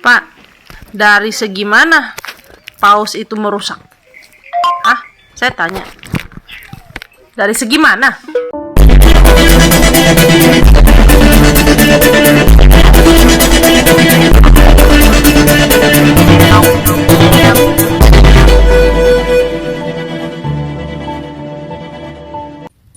Pak, dari segi mana paus itu merusak? Saya tanya. Dari segi mana?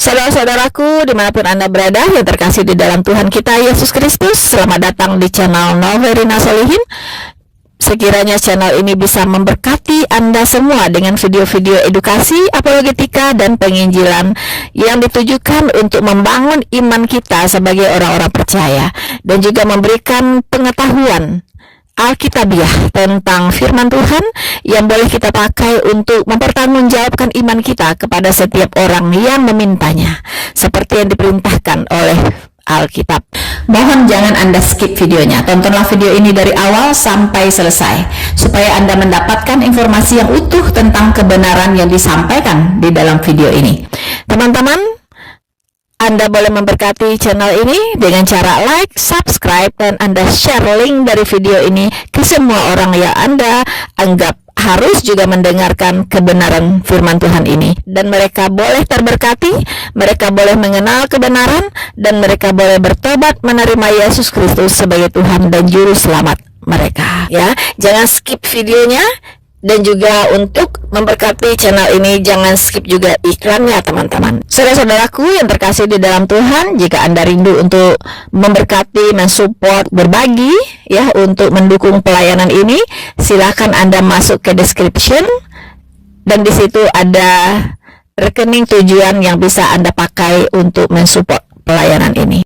Saudara-saudaraku, dimanapun Anda berada yang terkasih di dalam Tuhan kita Yesus Kristus, selamat datang di channel Noverina Solihin. Sekiranya channel ini bisa memberkati Anda semua dengan video-video edukasi, apologetika, dan penginjilan yang ditujukan untuk membangun iman kita sebagai orang-orang percaya dan juga memberikan pengetahuan Alkitabiah tentang firman Tuhan yang boleh kita pakai untuk mempertanggungjawabkan iman kita kepada setiap orang yang memintanya, seperti yang diperintahkan oleh Alkitab. Mohon jangan Anda skip videonya, tontonlah video ini dari awal sampai selesai supaya Anda mendapatkan informasi yang utuh tentang kebenaran yang disampaikan di dalam video ini. Teman-teman, Anda boleh memberkati channel ini dengan cara like, subscribe, dan Anda share link dari video ini ke semua orang yang Anda anggap harus juga mendengarkan kebenaran firman Tuhan ini. Dan mereka boleh terberkati, mereka boleh mengenal kebenaran, dan mereka boleh bertobat menerima Yesus Kristus sebagai Tuhan dan Juru Selamat mereka. Ya, jangan skip videonya. Dan juga untuk memberkati channel ini, jangan skip juga iklannya, teman-teman. Saudara-saudaraku yang terkasih di dalam Tuhan, jika Anda rindu untuk memberkati, mensupport, berbagi, ya, untuk mendukung pelayanan ini, silakan Anda masuk ke description, dan di situ ada rekening tujuan yang bisa Anda pakai untuk mensupport pelayanan ini.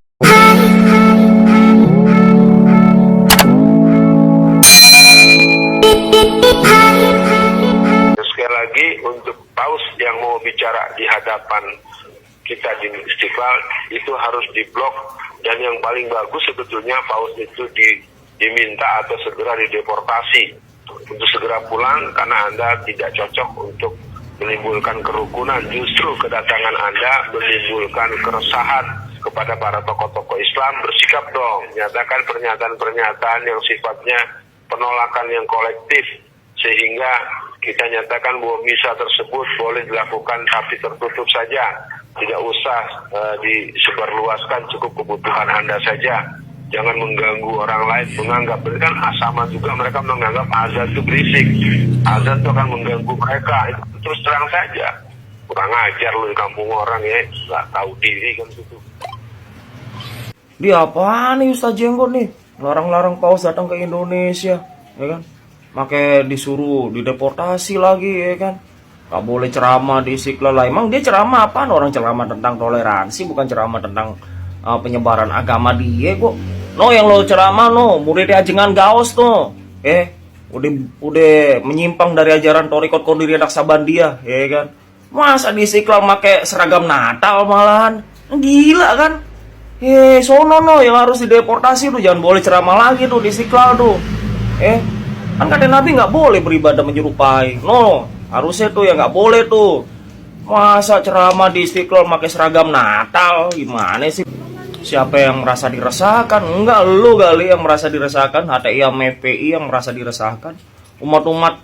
Untuk paus yang mau bicara di hadapan kita di Istiqlal itu harus diblok, dan yang paling bagus sebetulnya paus itu diminta atau segera dideportasi untuk segera pulang, karena Anda tidak cocok untuk menimbulkan kerukunan. Justru kedatangan Anda menimbulkan keresahan kepada para tokoh-tokoh Islam. Bersikap dong, nyatakan pernyataan-pernyataan yang sifatnya penolakan yang kolektif, sehingga kita nyatakan bahwa misa tersebut boleh dilakukan tapi tertutup saja, tidak usah disebarluaskan, cukup kebutuhan Anda saja. Jangan mengganggu orang lain, menganggap kan sama juga mereka menganggap azan itu berisik, azan itu akan mengganggu mereka. Itu terus terang saja, kurang ajar lu di kampung orang ya, nggak tahu diri kan gitu. Dia apaan nih Ustaz Jenggot nih, larang-larang paus datang ke Indonesia, ya kan? Makanya disuruh dideportasi lagi, ya kan? Gak boleh ceramah di Istiqlal lah. Emang dia ceramah apaan? Orang ceramah tentang toleransi, bukan ceramah tentang penyebaran agama dia kok. No, yang lo ceramah no, muridnya Ajengan Gaos tuh. Udah menyimpang dari ajaran Torikot Kondiri Naksabandia, ya kan? Masa di Istiqlal pakai seragam Natal malahan? Gila kan? Sono no yang harus dideportasi tuh, jangan boleh ceramah lagi tuh di Istiqlal tuh. Kan kata Nabi nggak boleh beribadah menyerupai. No, harusnya tuh ya nggak boleh tuh. Masa ceramah di Istiqlal pakai seragam Natal, gimana sih? Siapa yang merasa dirasakan? Enggak, lu kali yang merasa dirasakan. HTI sama FPI yang merasa dirasakan. Umat-umat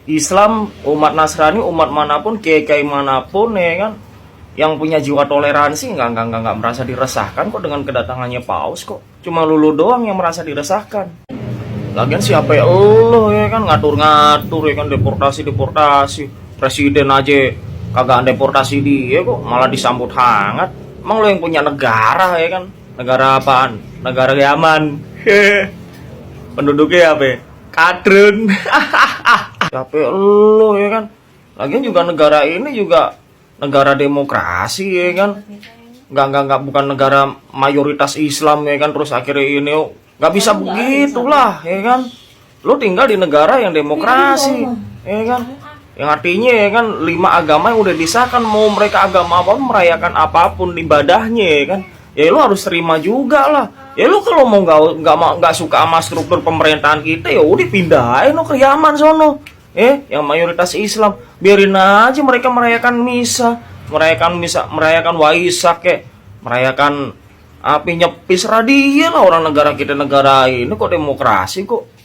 Islam, umat Nasrani, umat manapun, kiai manapun, ya kan, yang punya jiwa toleransi nggak merasa dirasakan kok dengan kedatangannya paus kok. Cuma lu doang yang merasa dirasakan. Lagian siapa ya lo, ya kan, ngatur-ngatur, ya kan, deportasi. Presiden aja kagak deportasi dia kok, malah disambut hangat. Emang lo yang punya negara, ya kan? Negara apaan? Negara Yaman. Penduduknya apa? Kadrun. Siapa lo, ya kan? Lagian juga negara ini juga negara demokrasi, ya kan? Enggak, bukan negara mayoritas Islam, ya kan? Terus akhirnya ini nggak bisa begitulah, ya kan? Lo tinggal di negara yang demokrasi, ya kan? Yang artinya, ya kan, 5 agama yang udah disahkan, mau mereka agama apapun, merayakan apapun ibadahnya, ya kan? Ya lo harus terima juga lah. Ya lo kalau mau nggak suka sama struktur pemerintahan kita, ya udah pindahin lo ke Yaman sono, yang mayoritas Islam. Biarin aja mereka merayakan misa, merayakan Waisak, merayakan api nyepis radia lah. Orang negara kita negara ini kok demokrasi kok.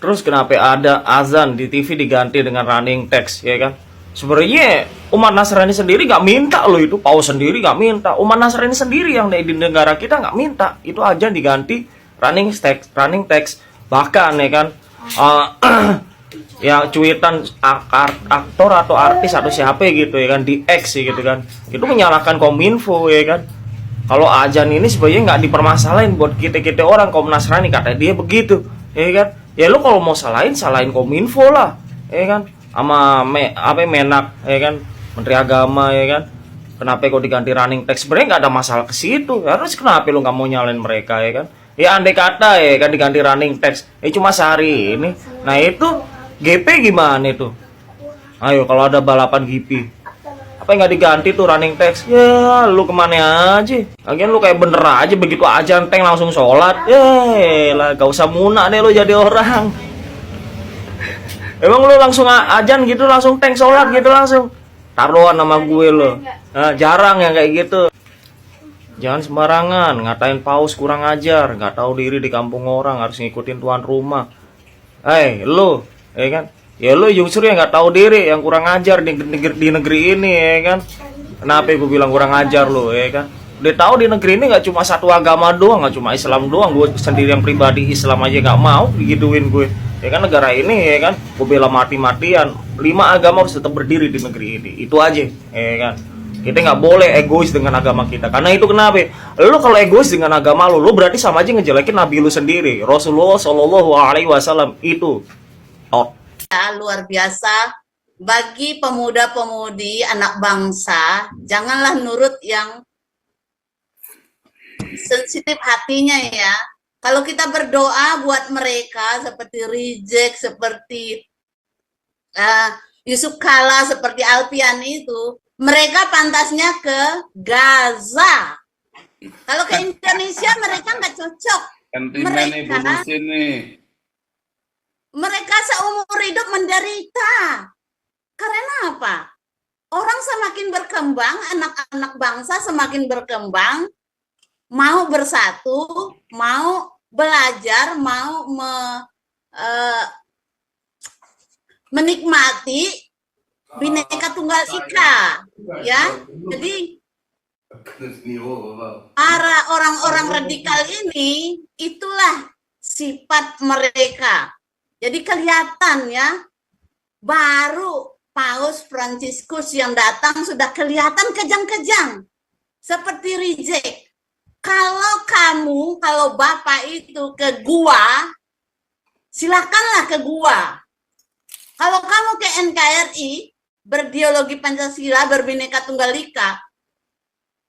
Terus kenapa ada azan di TV diganti dengan running text, ya kan? Sebenarnya umat Nasrani sendiri nggak minta loh itu, paus sendiri nggak minta, umat Nasrani sendiri yang di negara kita nggak minta itu azan diganti running text. Bahkan ya kan, ya cuitan aktor atau artis atau siapa gitu ya kan di X gitu kan, itu menyalahkan Kominfo ya kan. Kalau azan ini sebenarnya nggak dipermasalahin buat kita orang kaum Nasrani, kata dia begitu ya kan. Ya lu kalau mau salahin Kominfo lah ya kan, sama Menak ya kan, Menteri Agama ya kan. Kenapa kok diganti running text? Sebenarnya nggak ada masalah ke situ. Harus kenapa lu nggak mau nyalain mereka ya kan? Ya andai kata ya kan diganti running text, cuma sehari ini. Nah itu GP gimana itu? Ayo kalau ada balapan GP, apa yang nggak diganti tuh running text? Ya lu kemana aja? Lagian lu kayak bener aja begitu azan tank langsung sholat. Lah gak usah munak deh lu jadi orang. Emang lu langsung azan gitu langsung tank sholat gitu langsung? Taruhan sama gue lo. Nah, jarang yang kayak gitu. Jangan sembarangan ngatain paus kurang ajar, nggak tahu diri di kampung orang, harus ngikutin tuan rumah. Lu, ya kan? Ya lu justru yang nggak tahu diri, yang kurang ajar di negeri ini, ya kan? Kenapa gue bilang kurang ajar lu, ya kan? Udah tahu di negeri ini nggak cuma satu agama doang, nggak cuma Islam doang. Gue sendiri yang pribadi Islam aja nggak mau digituin gue. Ya kan negara ini, ya kan? Gue bela mati-matian. 5 agama harus tetap berdiri di negeri ini. Itu aja, ya kan? Kita nggak boleh egois dengan agama kita. Karena itu kenapa? Lu kalau egois dengan agama lu berarti sama aja ngejelekin Nabi lu sendiri. Rasulullah Shallallahu Alaihi Wasallam itu. Luar biasa. Bagi pemuda-pemudi anak bangsa, janganlah nurut yang sensitif hatinya ya. Kalau kita berdoa buat mereka seperti Rijek, seperti Yusuf Kala, seperti Alpian itu, mereka pantasnya ke Gaza. Kalau ke Indonesia mereka nggak cocok. Mereka seumur hidup menderita. Karena apa? Orang semakin berkembang, anak-anak bangsa semakin berkembang, mau bersatu, mau belajar, mau menikmati Bhinneka Tunggal Ika, ya. Jadi para orang-orang radikal ini itulah sifat mereka. Jadi kelihatan ya, baru Paus Fransiskus yang datang sudah kelihatan kejang-kejang seperti Rijek. Kalau Bapak itu ke gua, silakanlah ke gua. Kalau kamu ke NKRI berideologi Pancasila, berbineka tunggal ika,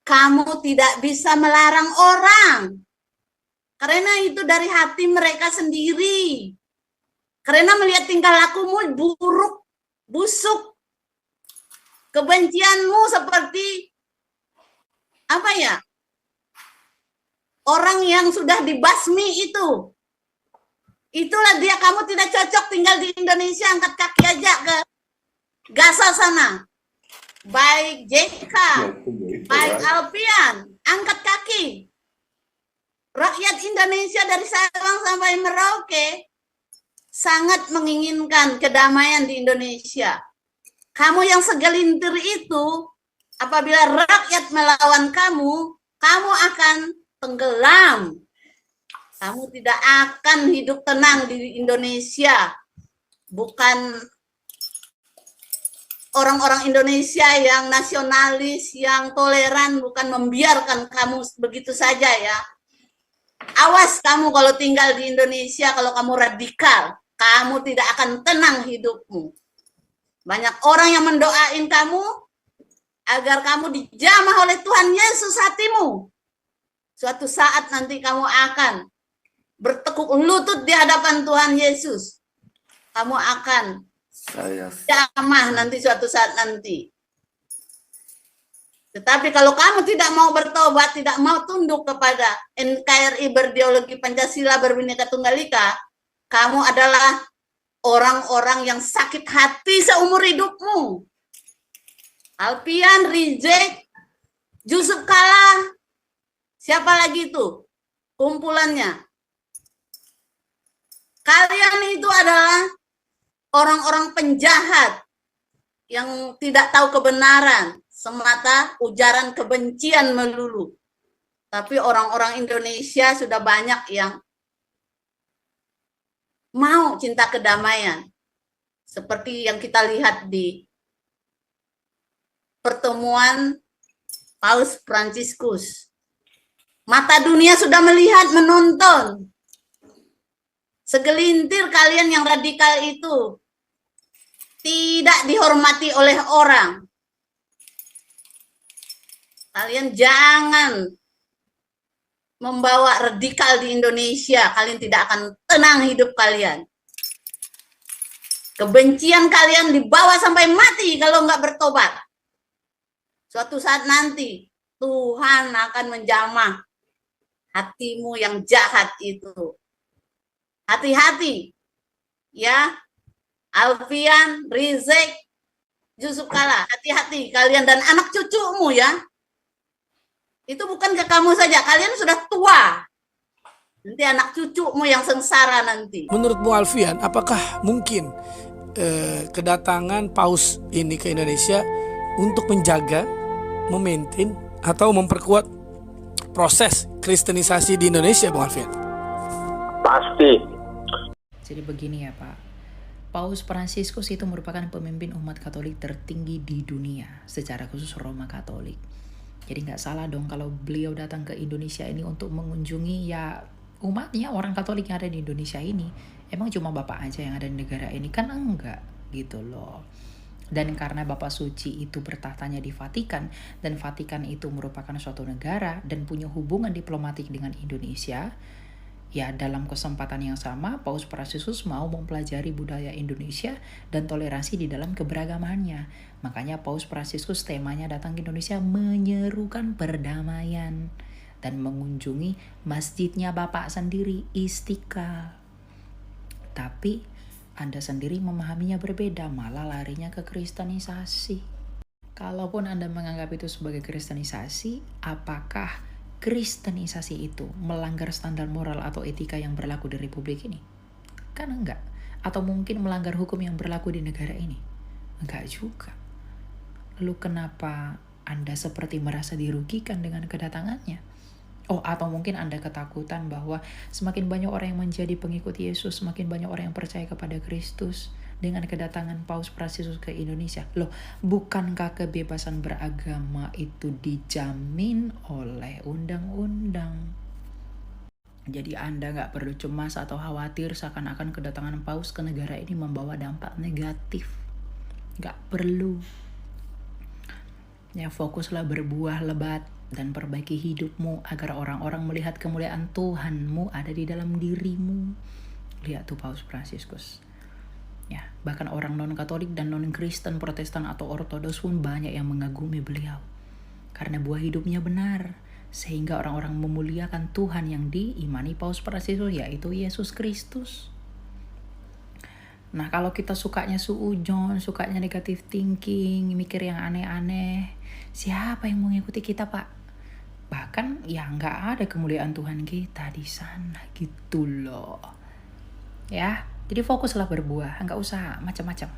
kamu tidak bisa melarang orang. Karena itu dari hati mereka sendiri. Karena melihat tingkah lakumu buruk, busuk. Kebencianmu seperti apa ya? Orang yang sudah dibasmi itu. Itulah dia, kamu tidak cocok tinggal di Indonesia, angkat kaki aja ke Gaza sana. Baik JK, baik Alpian, angkat kaki. Rakyat Indonesia dari Sabang sampai Merauke sangat menginginkan kedamaian di Indonesia. Kamu yang segelintir itu, apabila rakyat melawan kamu, kamu akan tenggelam. Kamu tidak akan hidup tenang di Indonesia. Bukan orang-orang Indonesia yang nasionalis, yang toleran, bukan membiarkan kamu begitu saja ya. Awas kamu kalau tinggal di Indonesia, kalau kamu radikal, kamu tidak akan tenang hidupmu. Banyak orang yang mendoain kamu agar kamu dijamah oleh Tuhan Yesus hatimu. Suatu saat nanti kamu akan bertekuk lutut di hadapan Tuhan Yesus. Kamu akan jamah nanti suatu saat nanti. Tetapi kalau kamu tidak mau bertobat, tidak mau tunduk kepada NKRI berideologi Pancasila, berbineka tunggal ika, kamu adalah orang-orang yang sakit hati seumur hidupmu. Alpian, Rijek, Yusuf Kala, siapa lagi itu kumpulannya? Kalian itu adalah orang-orang penjahat yang tidak tahu kebenaran, semata ujaran kebencian melulu. Tapi orang-orang Indonesia sudah banyak yang mau cinta kedamaian. Seperti yang kita lihat di pertemuan Paus Fransiskus. Mata dunia sudah melihat, menonton. Segelintir kalian yang radikal itu tidak dihormati oleh orang. Kalian jangan membawa radikal di Indonesia. Kalian tidak akan tenang hidup kalian. Kebencian kalian dibawa sampai mati kalau nggak bertobat. Suatu saat nanti Tuhan akan menjamah hatimu yang jahat itu. Hati-hati, ya, Alfian, Rizek, Yusuf Kala, hati-hati kalian dan anak cucumu ya. Itu bukan ke kamu saja, kalian sudah tua. Nanti anak cucumu yang sengsara nanti. Menurut Bu Alfian, apakah mungkin kedatangan Paus ini ke Indonesia untuk menjaga, memaintain, atau memperkuat proses kristenisasi di Indonesia, Bu Alfian? Pasti. Jadi begini ya Pak, Paus Fransiskus itu merupakan pemimpin umat Katolik tertinggi di dunia, secara khusus Roma Katolik. Jadi nggak salah dong kalau beliau datang ke Indonesia ini untuk mengunjungi ya umatnya, orang Katolik yang ada di Indonesia ini. Emang cuma Bapak aja yang ada di negara ini? Kan enggak gitu loh. Dan karena Bapak Suci itu bertahtanya di Vatikan, dan Vatikan itu merupakan suatu negara dan punya hubungan diplomatik dengan Indonesia, ya dalam kesempatan yang sama Paus Fransiskus mau mempelajari budaya Indonesia dan toleransi di dalam keberagamannya. Makanya Paus Fransiskus temanya datang ke Indonesia menyerukan perdamaian dan mengunjungi masjidnya Bapak sendiri, Istiqlal. Tapi Anda sendiri memahaminya berbeda, malah larinya ke kristenisasi. Kalaupun Anda menganggap itu sebagai kristenisasi, apakah kristenisasi itu melanggar standar moral atau etika yang berlaku di Republik ini? Kan enggak. Atau mungkin melanggar hukum yang berlaku di negara ini? Enggak juga. Lalu kenapa Anda seperti merasa dirugikan dengan kedatangannya? Oh, atau mungkin Anda ketakutan bahwa semakin banyak orang yang menjadi pengikut Yesus, semakin banyak orang yang percaya kepada Kristus dengan kedatangan Paus Fransiskus ke Indonesia. Loh, bukankah kebebasan beragama itu dijamin oleh undang-undang? Jadi Anda nggak perlu cemas atau khawatir seakan-akan kedatangan Paus ke negara ini membawa dampak negatif. Nggak perlu. Ya, fokuslah berbuah lebat dan perbaiki hidupmu agar orang-orang melihat kemuliaan Tuhanmu ada di dalam dirimu. Lihat tuh Paus Fransiskus. Ya, bahkan orang non-Katolik dan non-Kristen, Protestan atau Ortodoks pun banyak yang mengagumi beliau. Karena buah hidupnya benar, sehingga orang-orang memuliakan Tuhan yang diimani Paus Fransiskus, yaitu Yesus Kristus. Nah, kalau kita sukanya suujon, sukanya negative thinking, mikir yang aneh-aneh, siapa yang mau ngikuti kita, Pak? Bahkan ya nggak ada kemuliaan Tuhan kita di sana gitu loh. Ya, jadi fokuslah berbuah, nggak usah macam-macam.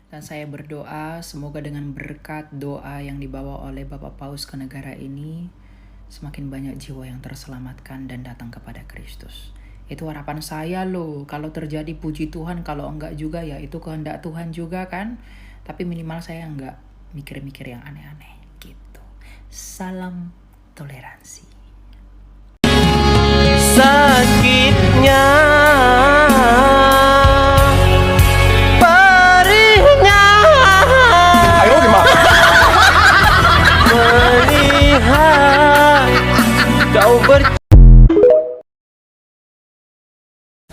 Dan saya berdoa semoga dengan berkat doa yang dibawa oleh Bapak Paus ke negara ini, semakin banyak jiwa yang terselamatkan dan datang kepada Kristus. Itu harapan saya loh. Kalau terjadi puji Tuhan, kalau enggak juga ya itu kehendak Tuhan juga kan. Tapi minimal saya enggak mikir-mikir yang aneh-aneh gitu. Salam toleransi. Sakitnya, perihnya, ayo gimana? Melihat kau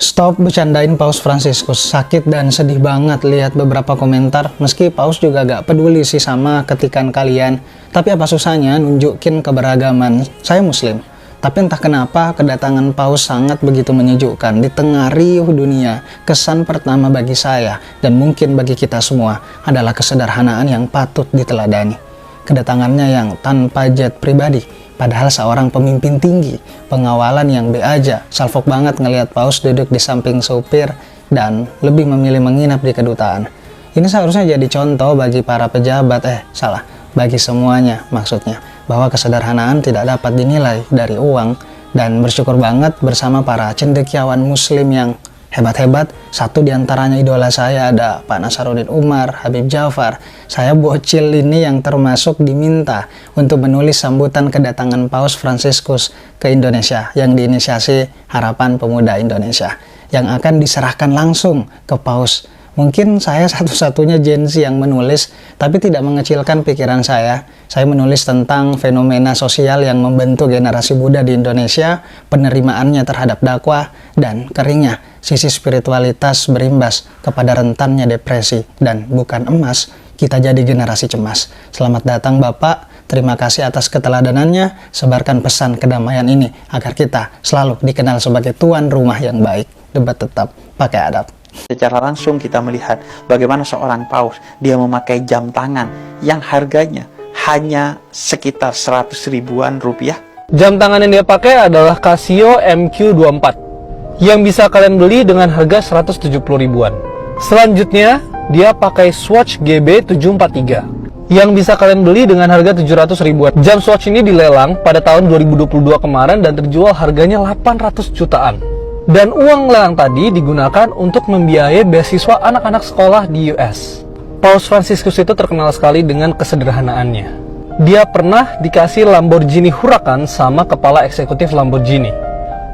Stop bercandain Paus Fransiskus. Sakit dan sedih banget lihat beberapa komentar. Meski Paus juga gak peduli sih sama ketikan kalian. Tapi apa susahnya nunjukin keberagaman. Saya Muslim. Tapi entah kenapa kedatangan Paus sangat begitu menyejukkan. Di tengah riuh dunia, kesan pertama bagi saya dan mungkin bagi kita semua adalah kesederhanaan yang patut diteladani. Kedatangannya yang tanpa jet pribadi. Padahal seorang pemimpin tinggi, pengawalan yang be aja. Salfok banget ngelihat Paus duduk di samping sopir, dan lebih memilih menginap di kedutaan. Ini seharusnya jadi contoh bagi para pejabat, bagi semuanya maksudnya, bahwa kesederhanaan tidak dapat dinilai dari uang. Dan bersyukur banget bersama para cendekiawan muslim yang hebat-hebat. Satu diantaranya idola saya, ada Pak Nasaruddin Umar, Habib Jafar. Saya bocil ini yang termasuk diminta untuk menulis sambutan kedatangan Paus Fransiskus ke Indonesia yang diinisiasi Harapan Pemuda Indonesia, yang akan diserahkan langsung ke Paus. Mungkin saya satu-satunya Gen Z yang menulis, tapi tidak mengecilkan pikiran saya. Saya menulis tentang fenomena sosial yang membentuk generasi muda di Indonesia, penerimaannya terhadap dakwah, dan keringnya sisi spiritualitas berimbas kepada rentannya depresi. Dan bukan emas, kita jadi generasi cemas. Selamat datang Bapak, terima kasih atas keteladanannya. Sebarkan pesan kedamaian ini agar kita selalu dikenal sebagai tuan rumah yang baik. Debat tetap pakai adab. Secara langsung kita melihat bagaimana seorang paus dia memakai jam tangan yang harganya hanya sekitar 100 ribuan rupiah. Jam tangan yang dia pakai adalah Casio MQ24 yang bisa kalian beli dengan harga 170 ribuan. Selanjutnya dia pakai Swatch GB743 yang bisa kalian beli dengan harga 700 ribuan. Jam Swatch ini dilelang pada tahun 2022 kemarin dan terjual harganya 800 jutaan. Dan uang lelang tadi digunakan untuk membiayai beasiswa anak-anak sekolah di US. Paus Fransiskus itu terkenal sekali dengan kesederhanaannya. Dia pernah dikasih Lamborghini Huracan sama kepala eksekutif Lamborghini.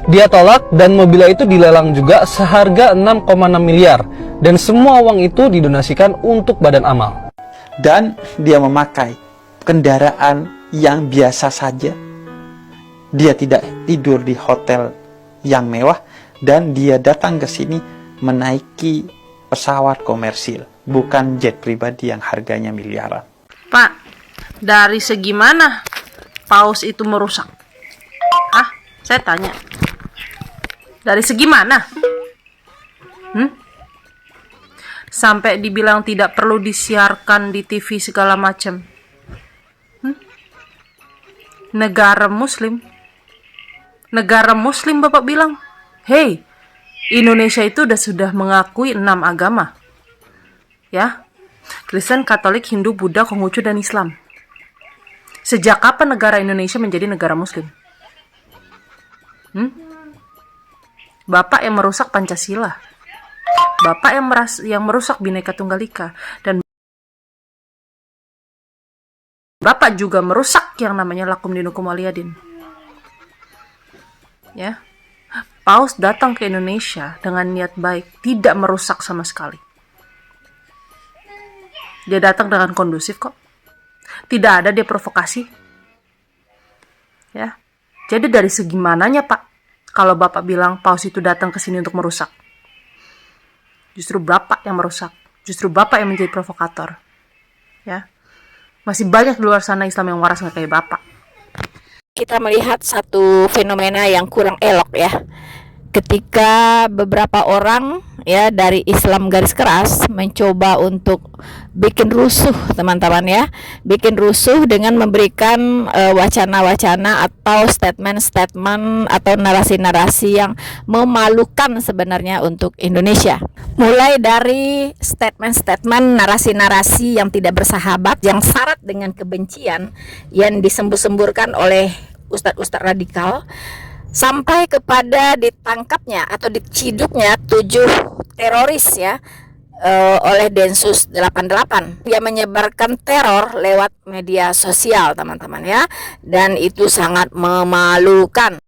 Dia tolak dan mobilnya itu dilelang juga seharga 6,6 miliar. Dan semua uang itu didonasikan untuk badan amal. Dan dia memakai kendaraan yang biasa saja. Dia tidak tidur di hotel yang mewah. Dan dia datang ke sini menaiki pesawat komersil, bukan jet pribadi yang harganya miliaran. Pak, dari segi mana Paus itu merusak? Saya tanya. Dari segi mana? Sampai dibilang tidak perlu disiarkan di TV segala macam. Negara Muslim Bapak bilang, hey, Indonesia itu sudah mengakui 6 agama. Ya. Kristen, Katolik, Hindu, Buddha, Konghucu, dan Islam. Sejak kapan negara Indonesia menjadi negara Muslim? Bapak yang merusak Pancasila. Bapak yang merusak Bhinneka Tunggal Ika. Dan Bapak juga merusak yang namanya Lakum Dinukum Waliyadin. Ya. Paus datang ke Indonesia dengan niat baik, tidak merusak sama sekali. Dia datang dengan kondusif kok. Tidak ada dia provokasi. Ya. Jadi dari segi mananya, Pak, kalau Bapak bilang Paus itu datang ke sini untuk merusak? Justru Bapak yang merusak. Justru Bapak yang menjadi provokator. Ya. Masih banyak di luar sana Islam yang waras nggak kayak Bapak. Kita melihat satu fenomena yang kurang elok ya, ketika beberapa orang ya dari Islam garis keras mencoba untuk bikin rusuh teman-teman ya, bikin rusuh dengan memberikan wacana-wacana atau statement-statement atau narasi-narasi yang memalukan sebenarnya untuk Indonesia. Mulai dari statement-statement, narasi-narasi yang tidak bersahabat, yang syarat dengan kebencian yang disembur-semburkan oleh ustadz-ustadz radikal, sampai kepada ditangkapnya atau diciduknya 7 teroris ya oleh Densus 88. Dia menyebarkan teror lewat media sosial teman-teman ya, dan itu sangat memalukan.